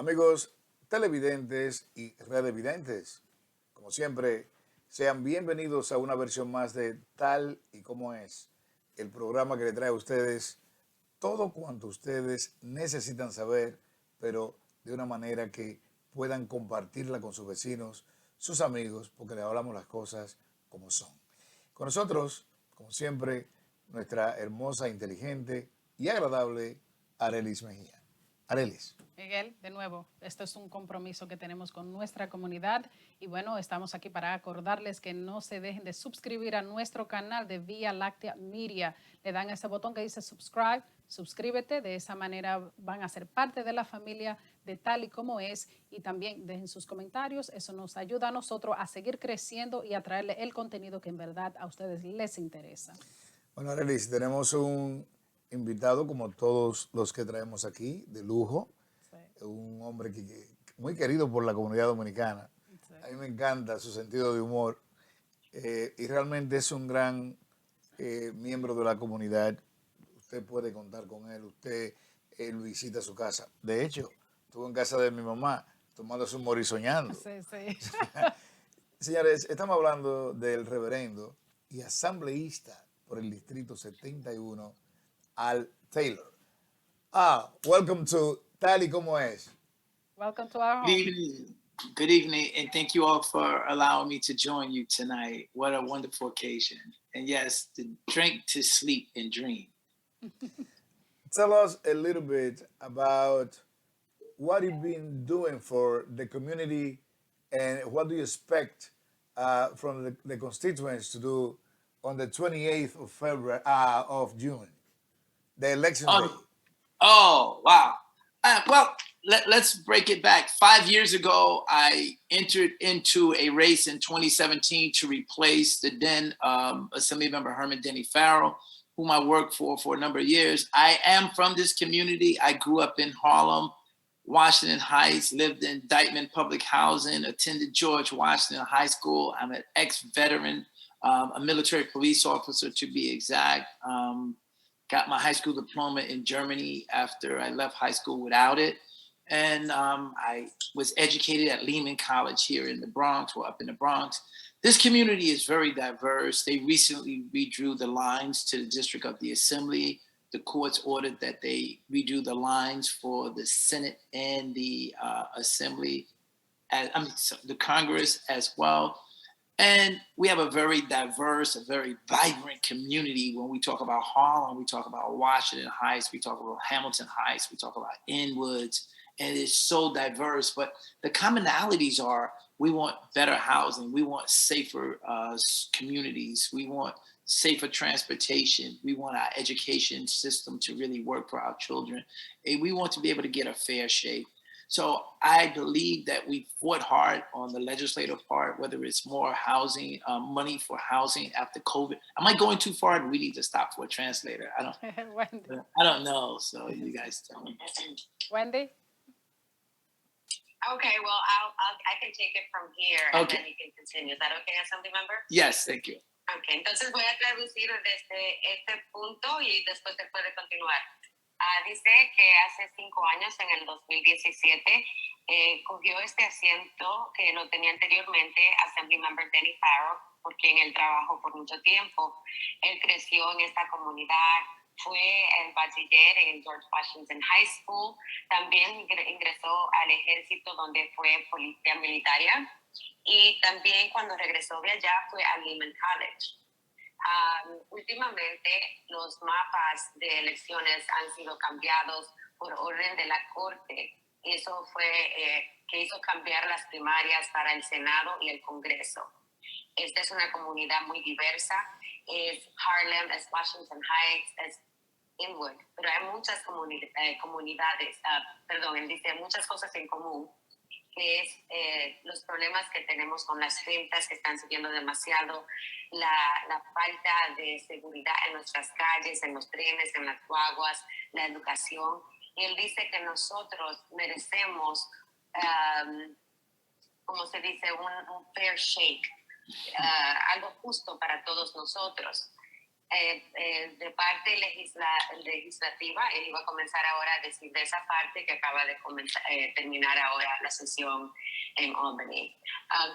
Amigos televidentes y radiovidentes, como siempre, sean bienvenidos a una versión más de Tal y Como Es, el programa que le trae a ustedes todo cuanto ustedes necesitan saber, pero de una manera que puedan compartirla con sus vecinos, sus amigos, porque le hablamos las cosas como son. Con nosotros, como siempre, nuestra hermosa, inteligente y agradable Arelis Mejía. Arelis. Miguel, de nuevo, esto es un compromiso que tenemos con nuestra comunidad y bueno, estamos aquí para acordarles que no se dejen de suscribir a nuestro canal de Vía Láctea Media. Le dan ese botón que dice subscribe, suscríbete, de esa manera van a ser parte de la familia de Tal y Como Es y también dejen sus comentarios, eso nos ayuda a nosotros a seguir creciendo y a traerle el contenido que en verdad a ustedes les interesa. Bueno, Arelis, tenemos un invitado como todos los que traemos aquí, de lujo, Sí, un hombre muy querido por la comunidad dominicana. sí. A mí me encanta su sentido de humor y realmente es un gran miembro de la comunidad. Usted puede contar con él, usted lo visita a su casa. De hecho, estuvo en casa de mi mamá tomando su humor y soñando. Sí, sí. Señores, estamos hablando del reverendo y asambleísta por el distrito 71, Al Taylor. Welcome to Tal y Como Es. Welcome to our Good home. evening. Good evening, and thank you all for allowing me to join you tonight. What a wonderful occasion. And yes, to drink, to sleep, and dream. Tell us a little bit about what you've been doing for the community and what do you expect from the constituents to do on the 28th of February of June, the election day. Oh, wow. Let's break it back. 5 years ago, I entered into a race in 2017 to replace the then Assembly Member Herman Denny Farrell, whom I worked for a number of years. I am from this community. I grew up in Harlem, Washington Heights, lived in Dykeman Public Housing, attended George Washington High School. I'm an ex-veteran, a military police officer to be exact. Got my high school diploma in Germany after I left high school without it. And I was educated at Lehman College here in the Bronx, or up in the Bronx. This community is very diverse. They recently redrew the lines to the District of the Assembly. The courts ordered that they redo the lines for the Senate and the Assembly, the Congress as well. And we have a very diverse, a very vibrant community. When we talk about Harlem, we talk about Washington Heights, we talk about Hamilton Heights, we talk about Inwoods, and it's so diverse. But the commonalities are we want better housing, we want safer communities, we want safer transportation, we want our education system to really work for our children, and we want to be able to get a fair shake. So I believe that we fought hard on the legislative part, whether it's more housing, money for housing after COVID. Am I going too far? We need to stop for a translator. Wendy. I don't know. So you guys tell me. Wendy? Okay, well, I can take it from here and then you can continue. Is that okay, Assembly Member? Yes, thank you. Okay, entonces voy a traducir desde este punto y después se puede continuar. Dice que hace 5 años, en el 2017, cogió este asiento que lo tenía anteriormente Assembly Member Denny Farrell, por quien él trabajó por mucho tiempo. Él creció en esta comunidad, fue el bachiller en George Washington High School, también ingresó al ejército donde fue policía militar y también cuando regresó de allá fue a Lehman College. Últimamente los mapas de elecciones han sido cambiados por orden de la Corte. Eso fue que hizo cambiar las primarias para el Senado y el Congreso. Esta es una comunidad muy diversa. Es Harlem, es Washington Heights, es Inwood. Pero hay muchas dice muchas cosas en común, que es los problemas que tenemos con las rentas que están subiendo demasiado, la falta de seguridad en nuestras calles, en los trenes, en las guaguas, la educación. Y él dice que nosotros merecemos, como se dice, un fair shake, algo justo para todos nosotros. de parte legislativa, él iba a comenzar ahora a decir de esa parte que acaba de terminar ahora la sesión en Albany.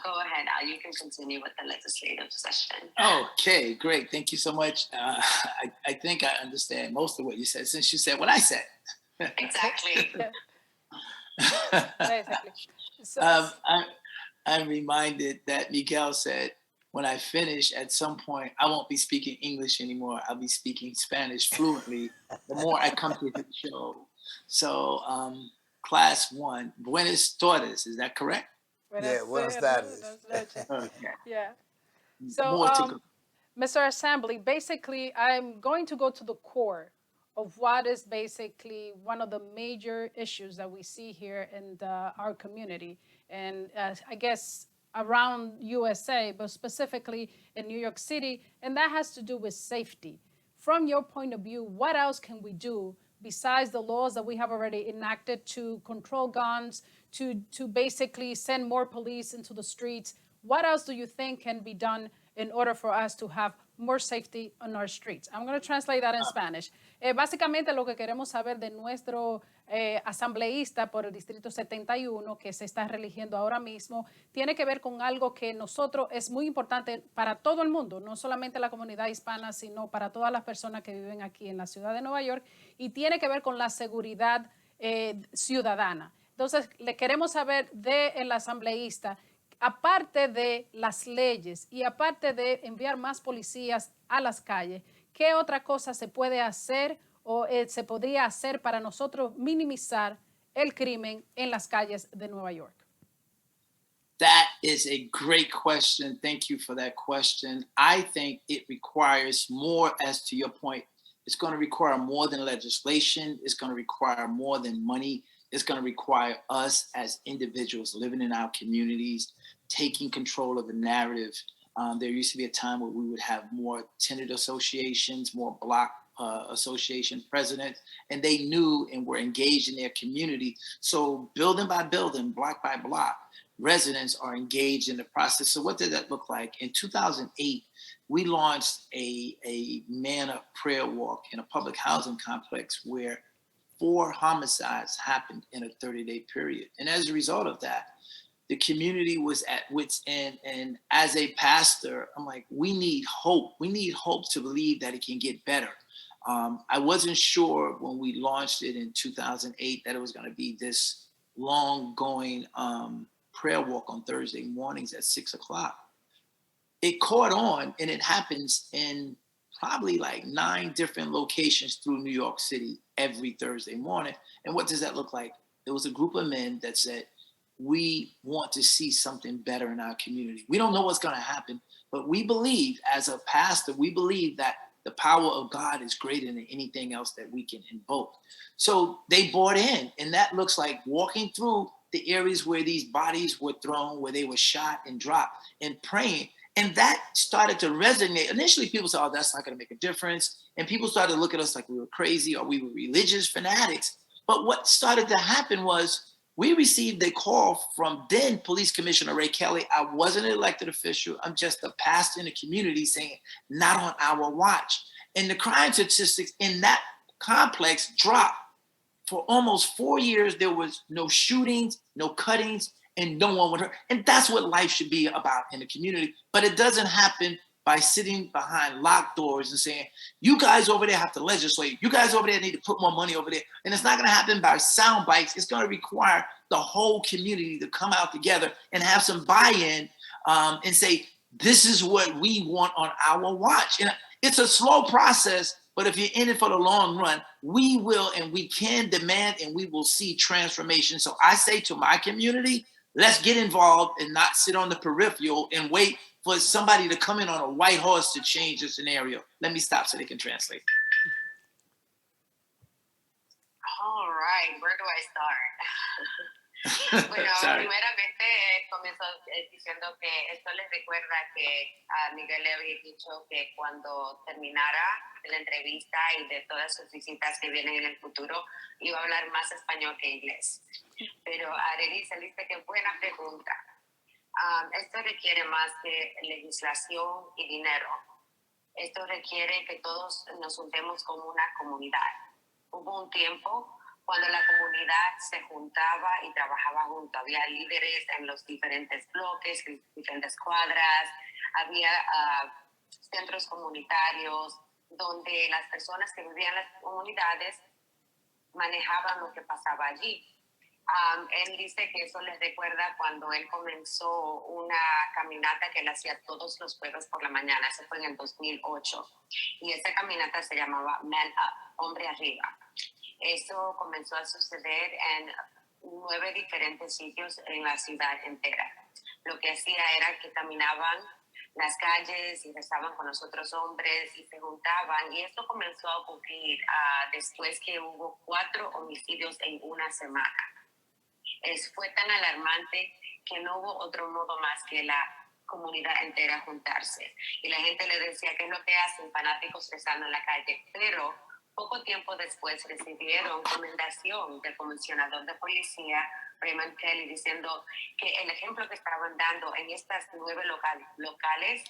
Go ahead, Al, you can continue with the legislative session. Okay, great. Thank you so much. I think I understand most of what you said since you said what I said. Exactly. Basically. So, I'm reminded that Miguel said, when I finish, at some point, I won't be speaking English anymore. I'll be speaking Spanish fluently the more I come to the show. So, class one, buenas tardes, is that correct? Yeah, buenas tardes. Okay. Yeah. So, More to go. Mr. Assembly, basically, I'm going to go to the core of what is basically one of the major issues that we see here in our community. And I guess around USA, but specifically in New York City, and that has to do with safety. From your point of view, what else can we do besides the laws that we have already enacted to control guns, to basically send more police into the streets? What else do you think can be done in order for us to have more safety on our streets? I'm going to translate that in Spanish. Básicamente lo que queremos saber de nuestro asambleísta por el Distrito 71 que se está religiendo ahora mismo tiene que ver con algo que nosotros es muy importante para todo el mundo, no solamente la comunidad hispana, sino para todas las personas que viven aquí en la ciudad de Nueva York, y tiene que ver con la seguridad ciudadana. Entonces, le queremos saber del asambleísta, aparte de las leyes y aparte de enviar más policías a las calles, ¿qué otra cosa se puede hacer o se podría hacer para nosotros minimizar el crimen en las calles de Nueva York? That is a great question. Thank you for that question. I think it requires more, as to your point, it's going to require more than legislation. It's going to require more than money. It's going to require us as individuals living in our communities, taking control of the narrative. There used to be a time where we would have more tenant associations, more block association presidents, and they knew and were engaged in their community. So building by building, block by block, residents are engaged in the process. So what did that look like? In 2008, we launched a man up prayer walk in a public housing complex where 4 homicides happened in a 30-day period. And as a result of that, the community was at wit's end. And as a pastor, I'm like, we need hope. We need hope to believe that it can get better. I wasn't sure when we launched it in 2008 that it was going to be this long going prayer walk on Thursday mornings at 6 o'clock. It caught on, and it happens in probably like 9 different locations through New York City every Thursday morning. And what does that look like? It was a group of men that said, we want to see something better in our community. We don't know what's going to happen, but we believe, as a pastor, we believe that the power of God is greater than anything else that we can invoke. So they bought in, and that looks like walking through the areas where these bodies were thrown, where they were shot and dropped, and praying. And that started to resonate. Initially, people said, oh, that's not going to make a difference. And people started to look at us like we were crazy or we were religious fanatics. But what started to happen was we received a call from then Police Commissioner Ray Kelly. I wasn't an elected official. I'm just a pastor in the community saying, not on our watch. And the crime statistics in that complex dropped. For almost 4 years, there was no shootings, no cuttings, and no one would hurt. And that's what life should be about in the community. But it doesn't happen by sitting behind locked doors and saying, you guys over there have to legislate. You guys over there need to put more money over there. And it's not going to happen by sound bites. It's going to require the whole community to come out together and have some buy-in and say, this is what we want on our watch. And it's a slow process, but if you're in it for the long run, we will and we can demand and we will see transformation. So I say to my community, let's get involved and not sit on the peripheral and wait for somebody to come in on a white horse to change the scenario. Let me stop so they can translate. All right, where do I start? Bueno, primeramente comienzo diciendo que esto les recuerda que a Miguel le había dicho que cuando terminara la entrevista y de todas sus visitas que vienen en el futuro, iba a hablar más español que inglés. Pero Arely, saliste, qué buena pregunta. Esto requiere más de legislación y dinero. Esto requiere que todos nos juntemos como una comunidad. Hubo un tiempo cuando la comunidad se juntaba y trabajaba junto. Había líderes en los diferentes bloques, en diferentes cuadras, había centros comunitarios donde las personas que vivían en las comunidades manejaban lo que pasaba allí. Él dice que eso les recuerda cuando él comenzó una caminata que él hacía todos los jueves por la mañana. Eso fue en el 2008. Y esa caminata se llamaba Man Up, Hombre Arriba. Eso comenzó a suceder en 9 diferentes sitios en la ciudad entera. Lo que hacía era que caminaban las calles y rezaban con los otros hombres y se juntaban. Y esto comenzó a ocurrir después que hubo 4 homicidios en una semana. Fue tan alarmante que no hubo otro modo más que la comunidad entera juntarse. Y la gente le decía, ¿qué es lo que hacen fanáticos rezando en la calle? Pero poco tiempo después recibieron recomendación del comisionador de policía, Raymond Kelly, diciendo que el ejemplo que estaban dando en estas 9 locales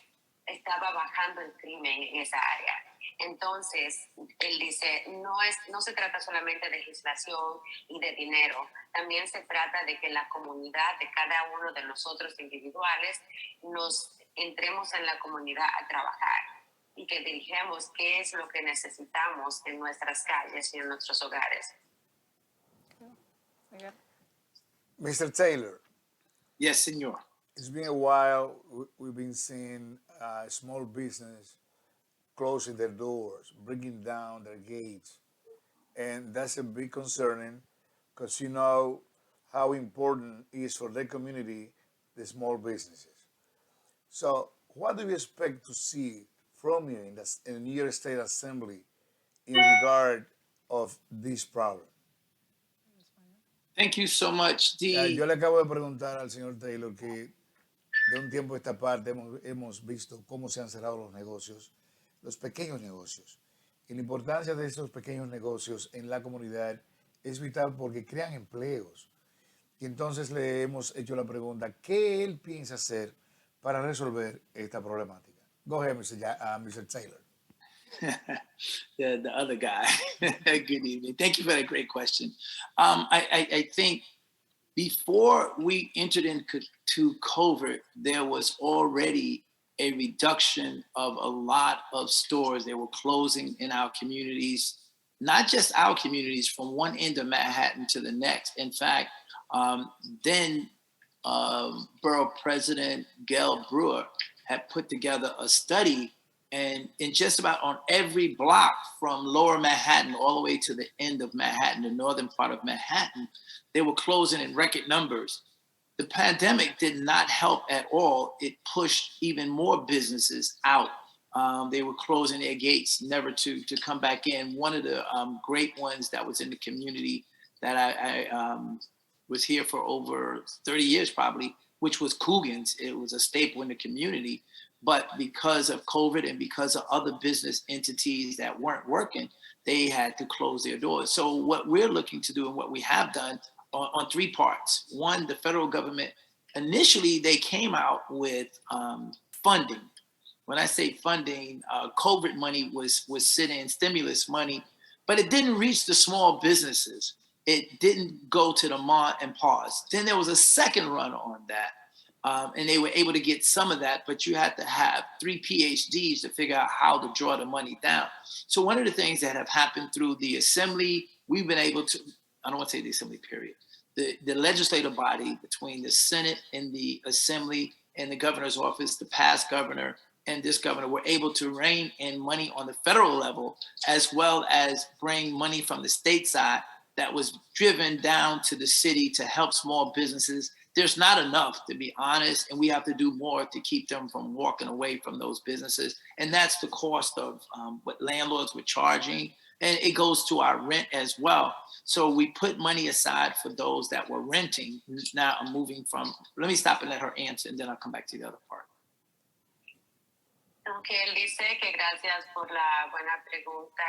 estaba bajando el crimen en esa área. Entonces, él dice, no se trata solamente de legislación y de dinero, también se trata de que la comunidad de cada uno de nosotros individuales nos entremos en la comunidad a trabajar y que dirigamos qué es lo que necesitamos en nuestras calles y en nuestros hogares. Mr. Taylor. Yes, senor. It's been a while. We've been seeing small business closing their doors, bringing down their gates. And that's a big concerning because you know how important it is for their community, the small businesses. So what do you expect to see from you in the New York State Assembly in regard of this problem? Thank you so much. Yo le acabo de preguntar al señor Taylor que de un tiempo a esta parte hemos visto cómo se han cerrado los negocios, los pequeños negocios. Y la importancia de estos pequeños negocios en la comunidad es vital porque crean empleos. Y entonces le hemos hecho la pregunta, ¿qué él piensa hacer para resolver esta problemática? Go ahead, Mr. Taylor. The other guy. Good evening. Thank you for that great question. I think before we entered into COVID, there was already a reduction of a lot of stores. They were closing in our communities, not just our communities, from one end of Manhattan to the next. In fact, then Borough President Gail Brewer had put together a study, and in just about on every block from lower Manhattan all the way to the end of Manhattan, the northern part of Manhattan, they were closing in record numbers. The pandemic did not help at all. It pushed even more businesses out. They were closing their gates, never to come back in. One of the great ones that was in the community that I was here for over 30 years probably, which was Coogan's. It was a staple in the community. But because of COVID and because of other business entities that weren't working, they had to close their doors. So what we're looking to do and what we have done on 3 parts. One, the federal government, initially they came out with funding. When I say funding, COVID money was sitting, stimulus money, but it didn't reach the small businesses. It didn't go to the mom and pa's. Then there was a second run on that. And they were able to get some of that, but you had to have 3 PhDs to figure out how to draw the money down. So one of the things that have happened through the assembly, we've been able to, I don't want to say the assembly period, the legislative body between the Senate and the assembly and the governor's office, the past governor and this governor were able to rein in money on the federal level, as well as bring money from the state side that was driven down to the city to help small businesses. There's not enough, to be honest, and we have to do more to keep them from walking away from those businesses. And that's the cost of what landlords were charging. And it goes to our rent as well. So we put money aside for those that were renting. Now I'm moving from, let me stop and let her answer, and then I'll come back to the other part. Aunque él dice que gracias por la buena pregunta.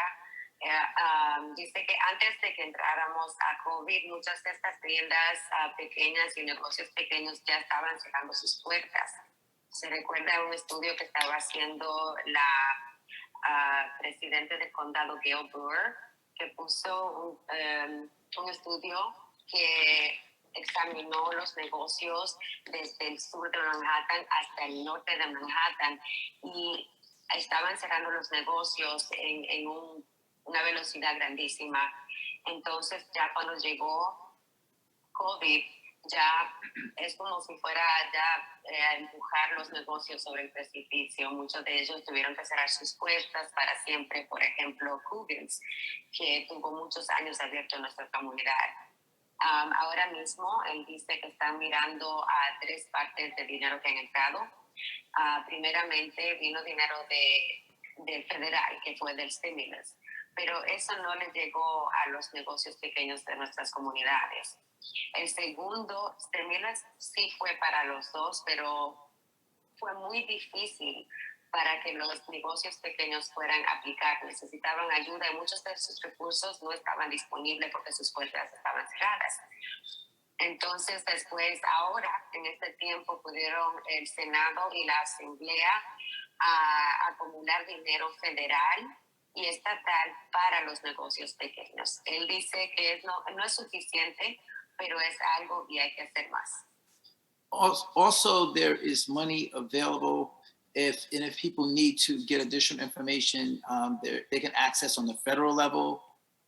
Dice que antes de que entráramos a COVID, muchas de estas tiendas pequeñas y negocios pequeños ya estaban cerrando sus puertas. Se recuerda un estudio que estaba haciendo presidente del condado Gail Brewer, que puso un estudio que examinó los negocios desde el sur de Manhattan hasta el norte de Manhattan y estaban cerrando los negocios en una velocidad grandísima. Entonces ya cuando llegó COVID, ya es como si fuera ya a empujar los negocios sobre el precipicio. Muchos de ellos tuvieron que cerrar sus puertas para siempre. Por ejemplo, Cubans, que tuvo muchos años abierto en nuestra comunidad. Ahora mismo, él dice que están mirando a 3 partes del dinero que han entrado. Primeramente, vino dinero del federal, que fue del stimulus, pero eso no le llegó a los negocios pequeños de nuestras comunidades. El segundo stimulus sí fue para los dos, pero fue muy difícil para que los negocios pequeños fueran a aplicar. Necesitaban ayuda y muchos de sus recursos no estaban disponibles porque sus puertas estaban cerradas. Entonces, después, ahora, en este tiempo, pudieron el Senado y la Asamblea acumular dinero federal y estatal para los negocios pequeños. Él dice que no es suficiente, pero es algo y hay que hacer más. Also, there is money available if people need to get additional information. They can access on the federal level,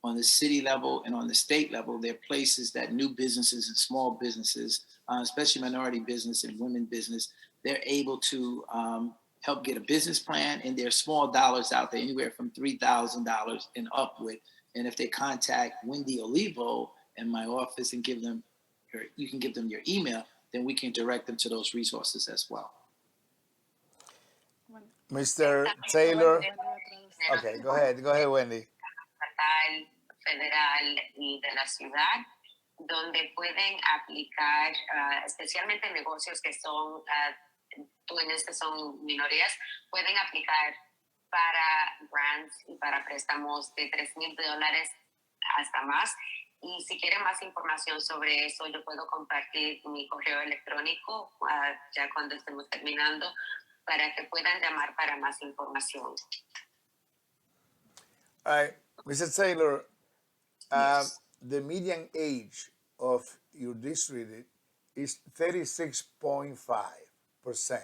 on the city level, and on the state level. There are places that new businesses and small businesses, especially minority business and women business, they're able to help get a business plan, and there are small dollars out there, anywhere from $3,000 and upward. And if they contact Wendy Olivo in my office and you can give them your email, then we can direct them to those resources as well. Mr. Taylor. Okay, go ahead, Wendy. Estatal, federal y de la ciudad, donde pueden aplicar, especialmente negocios que son dueños que son minorías, pueden aplicar para grants y para préstamos de $3,000 hasta más. Y si quieren más información sobre eso, yo puedo compartir mi correo electrónico ya cuando estemos terminando para que puedan llamar para más información. Mr. Taylor, Yes. the median age of your district is 36.5%.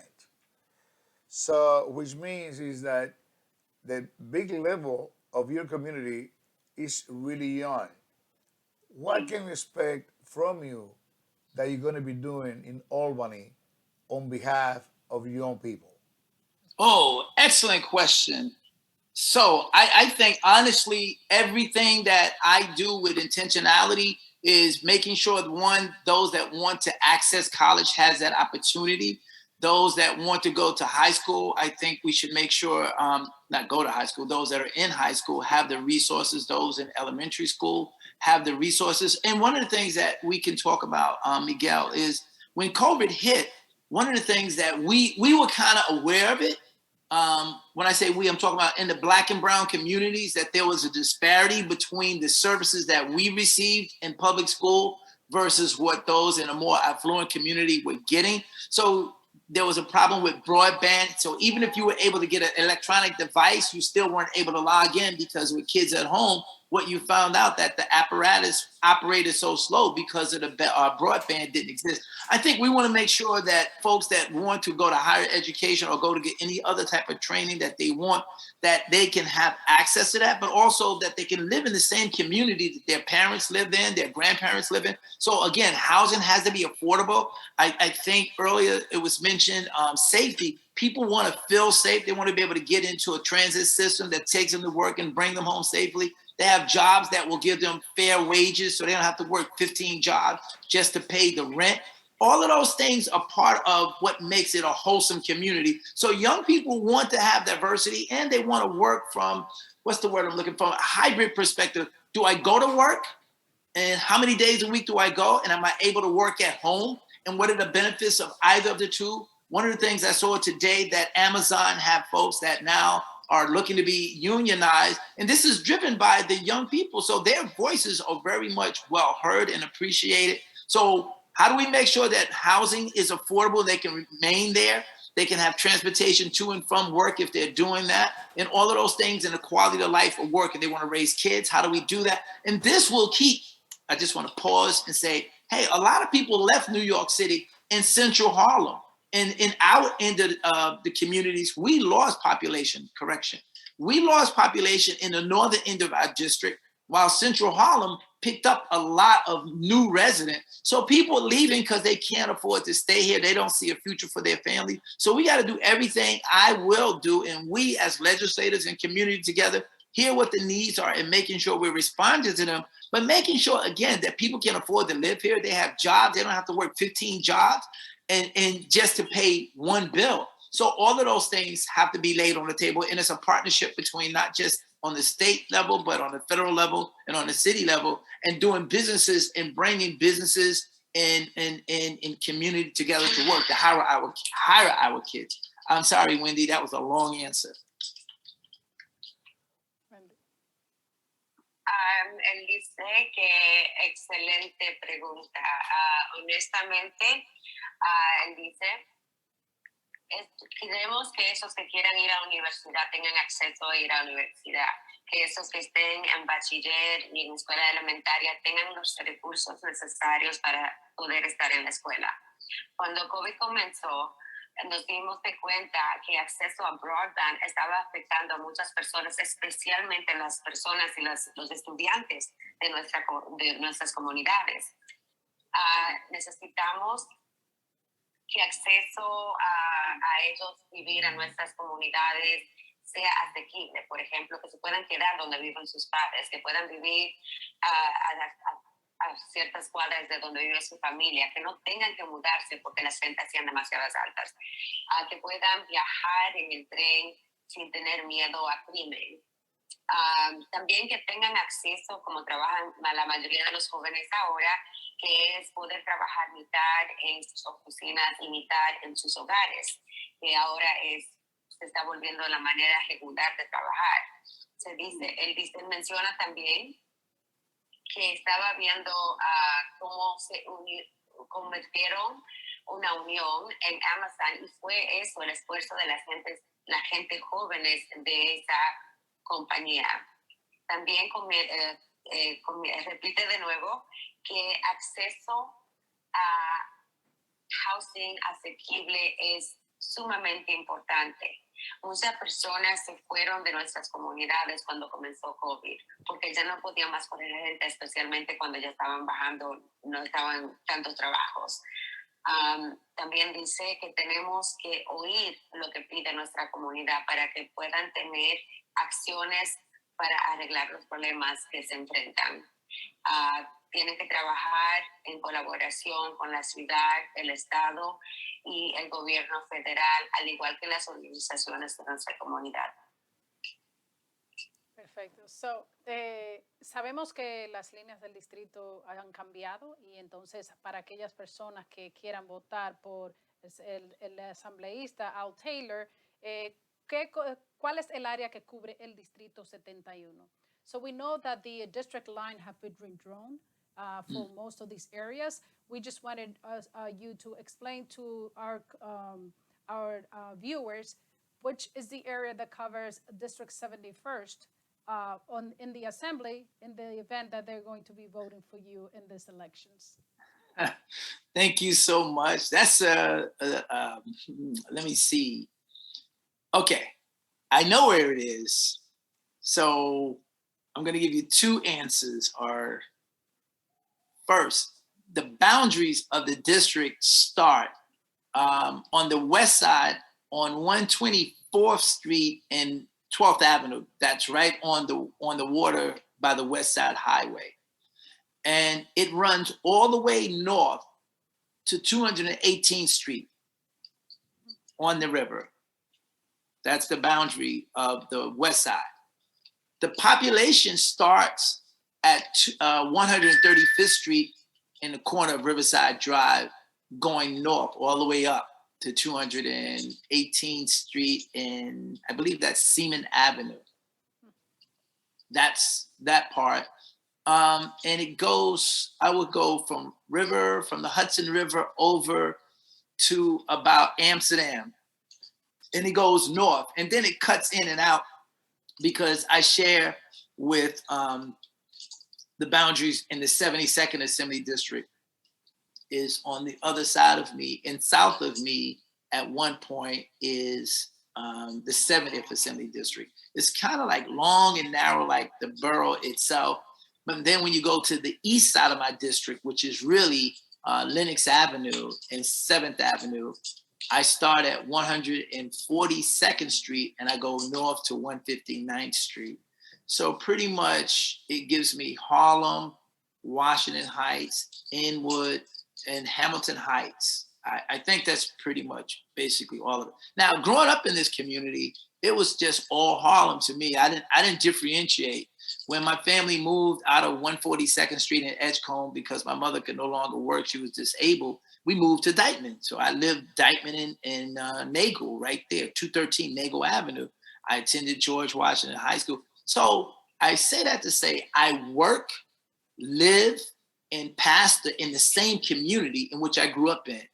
So, which means is that the big level of your community is really young. What can we expect from you that you're going to be doing in Albany on behalf of young people? Oh, excellent question. So I think, honestly, everything that I do with intentionality is making sure, those that want to access college has that opportunity. Those that want to go to high school, I think we should make sure, not go to high school, those that are in high school have the resources, those in elementary school have the resources. And one of the things that we can talk about, Miguel, is when COVID hit, one of the things that we were kind of aware of it. When I say we, I'm talking about in the Black and brown communities, that there was a disparity between the services that we received in public school versus what those in a more affluent community were getting. So there was a problem with broadband. So even if you were able to get an electronic device, you still weren't able to log in, because with kids at home, what you found out that the apparatus operated so slow because of the broadband didn't exist. I think we want to make sure that folks that want to go to higher education or go to get any other type of training that they want, that they can have access to that, but also that they can live in the same community that their parents live in, their grandparents live in. So again, housing has to be affordable. I think earlier it was mentioned safety. People want to feel safe. They want to be able to get into a transit system that takes them to work and bring them home safely. They have jobs that will give them fair wages, so they don't have to work 15 jobs just to pay the rent. All of those things are part of what makes it a wholesome community. So young people want to have diversity, and they want to work from, what's the word I'm looking for, a hybrid perspective. Do I go to work? And how many days a week do I go? And am I able to work at home? And what are the benefits of either of the two? One of the things I saw today, that Amazon have folks that now are looking to be unionized. And this is driven by the young people. So their voices are very much well heard and appreciated. So how do we make sure that housing is affordable, they can remain there? They can have transportation to and from work if they're doing that, and all of those things, and the quality of life of work, and they want to raise kids. How do we do that? And this will keep, I just want to pause and say, hey, a lot of people left New York City in central Harlem. And in our end of the communities, we lost population, correction. We lost population in the northern end of our district, while central Harlem picked up a lot of new residents. So people leaving because they can't afford to stay here. They don't see a future for their family. So we got to do everything I will do. And we as legislators and community together, hear what the needs are and making sure we're responding to them, but making sure, again, that people can afford to live here. They have jobs. They don't have to work 15 jobs and just to pay one bill. So all of those things have to be laid on the table. And it's a partnership between not just on the state level, but on the federal level and on the city level, and doing businesses and bringing businesses and community together to work to hire our kids. I'm sorry, Wendy, that was a long answer. Él dice que excelente pregunta. Honestamente, él dice, queremos que esos que quieran ir a la universidad tengan acceso a ir a la universidad, que esos que estén en bachiller y en escuela elementaria tengan los recursos necesarios para poder estar en la escuela. Cuando COVID comenzó, nos dimos de cuenta que acceso a broadband estaba afectando a muchas personas, especialmente las personas y los estudiantes de nuestras comunidades. Necesitamos que acceso a ellos vivir en nuestras comunidades sea asequible. Por ejemplo, que se puedan quedar donde viven sus padres, que puedan vivir a ciertas cuadras de donde vive su familia, que no tengan que mudarse porque las rentas sean demasiado altas, que puedan viajar en el tren sin tener miedo a crimen. También que tengan acceso, como trabajan la mayoría de los jóvenes ahora, que es poder trabajar mitad en sus oficinas y mitad en sus hogares, que ahora se está volviendo la manera regular de trabajar. Él menciona también que estaba viendo cómo se convirtieron una unión en Amazon, y fue eso el esfuerzo de la gente jóvenes de esa compañía. También repite de nuevo que acceso a housing asequible es sumamente importante. Muchas personas se fueron de nuestras comunidades cuando comenzó COVID, porque ya no podían más correr gente, especialmente cuando ya estaban bajando, no estaban tantos trabajos. También dice que tenemos que oír lo que pide nuestra comunidad para que puedan tener acciones para arreglar los problemas que se enfrentan. Tienen que trabajar en colaboración con la ciudad, el Estado y el gobierno federal, al igual que las organizaciones de nuestra comunidad. Perfecto. So, sabemos que las líneas del distrito han cambiado, y entonces para aquellas personas que quieran votar por el asambleísta Al Taylor, ¿cuál es el área que cubre el distrito 71? So we know that the district line have been redrawn for most of these areas. We just wanted you to explain to our viewers which is the area that covers District 71st in the assembly, in the event that they're going to be voting for you in these elections. Thank you so much. That's let me see. Okay, I know where it is. So I'm going to give you two answers. First, the boundaries of the district start on the west side on 124th Street and 12th Avenue. That's right on the water by the West Side Highway. And it runs all the way north to 218th Street on the river. That's the boundary of the west side. The population starts at 135th Street in the corner of Riverside Drive, going north all the way up to 218th Street, and I believe that's Seaman Avenue. That's that part. And it goes, I would go from the Hudson River over to about Amsterdam. and it goes north, and then it cuts in and out because I share with the boundaries in the 72nd Assembly District is on the other side of me, and south of me at one point is the 70th Assembly District. It's kind of like long and narrow like the borough itself. But then when you go to the east side of my district, which is really Lenox Avenue and 7th Avenue, I start at 142nd Street and I go north to 159th Street. So pretty much it gives me Harlem, Washington Heights, Inwood, and Hamilton Heights. I think that's pretty much basically all of it. Now, growing up in this community, it was just all Harlem to me. I didn't differentiate. When my family moved out of 142nd Street in Edgecombe because my mother could no longer work, she was disabled, we moved to Dyckman. So I lived Dyckman in Nagel, right there, 213 Nagel Avenue. I attended George Washington High School. So I say that to say I work, live, and pastor in the same community in which I grew up in.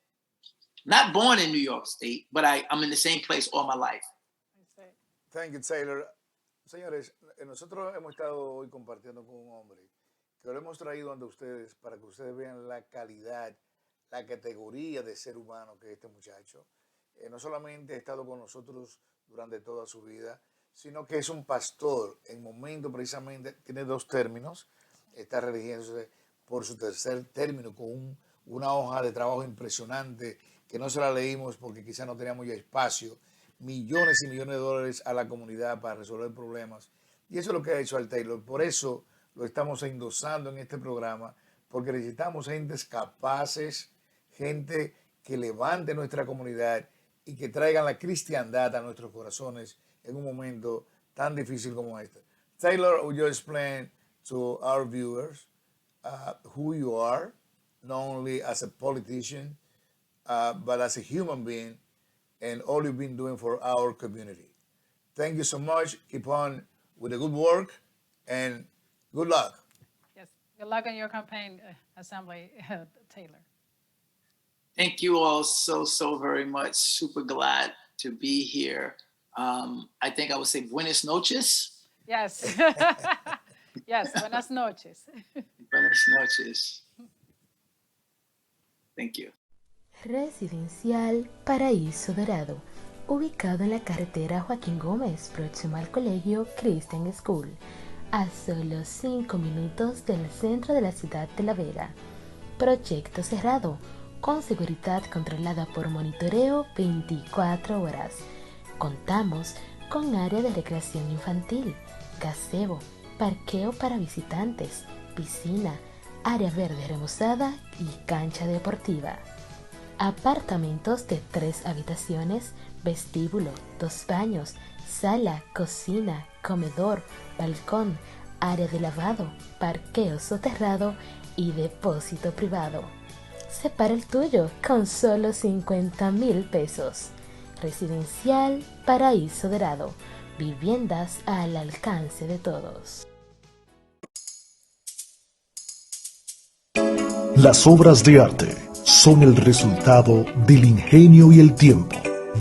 Not born in New York State, but I'm in the same place all my life. Thank you, Taylor. Señores, nosotros hemos estado hoy compartiendo con un hombre que lo hemos traído ante ustedes para que ustedes vean la calidad, la categoría de ser humano que es este muchacho. No solamente ha estado con nosotros durante toda su vida, sino que es un pastor. En momento precisamente tiene 2 términos, está religiéndose por su 3er término con una hoja de trabajo impresionante que no se la leímos porque quizás no teníamos ya espacio, millones y millones de dólares a la comunidad para resolver problemas. Y eso es lo que ha hecho Al Taylor. Por eso lo estamos endosando en este programa, porque necesitamos gentes capaces, gente que levante nuestra comunidad y que traigan la cristiandad a nuestros corazones en un momento tan difícil como este. Taylor, would you explain to our viewers who you are, not only as a politician, but as a human being, and all you've been doing for our community. Thank you so much. Keep on with the good work, and good luck. Yes, good luck on your campaign, Assembly, Taylor. Thank you all so very much. Super glad to be here. I think I would say buenas noches. Yes. Yes, buenas noches. Buenas noches. Thank you. Residencial Paraíso Dorado, ubicado en la carretera Joaquín Gómez, próximo al colegio Christian School, a solo 5 minutos del centro de la ciudad de La Vega. Proyecto cerrado, con seguridad controlada por monitoreo 24 horas. Contamos con área de recreación infantil, gazebo, parqueo para visitantes, piscina, área verde remozada y cancha deportiva. Apartamentos de 3 habitaciones, vestíbulo, 2 baños, sala, cocina, comedor, balcón, área de lavado, parqueo soterrado y depósito privado. Separa el tuyo con solo 50,000 pesos. Residencial Paraíso Dorado. Viviendas al alcance de todos. Las obras de arte son el resultado del ingenio y el tiempo.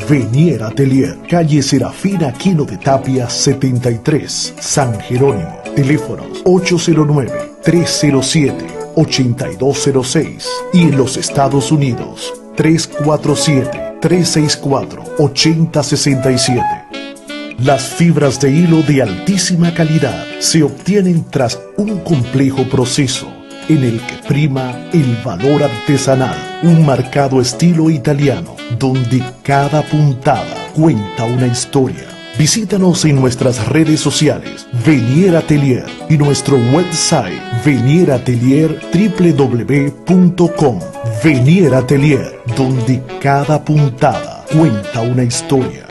Venier Atelier, calle Serafina Aquino de Tapia 73, San Jerónimo. Teléfonos 809-307-8206 y en los Estados Unidos 347-364-8067. Las fibras de hilo de altísima calidad se obtienen tras un complejo proceso en el que prima el valor artesanal, un marcado estilo italiano, donde cada puntada cuenta una historia. Visítanos en nuestras redes sociales, Venier Atelier, y nuestro website, venieratelier.com. Venier Atelier, donde cada puntada cuenta una historia.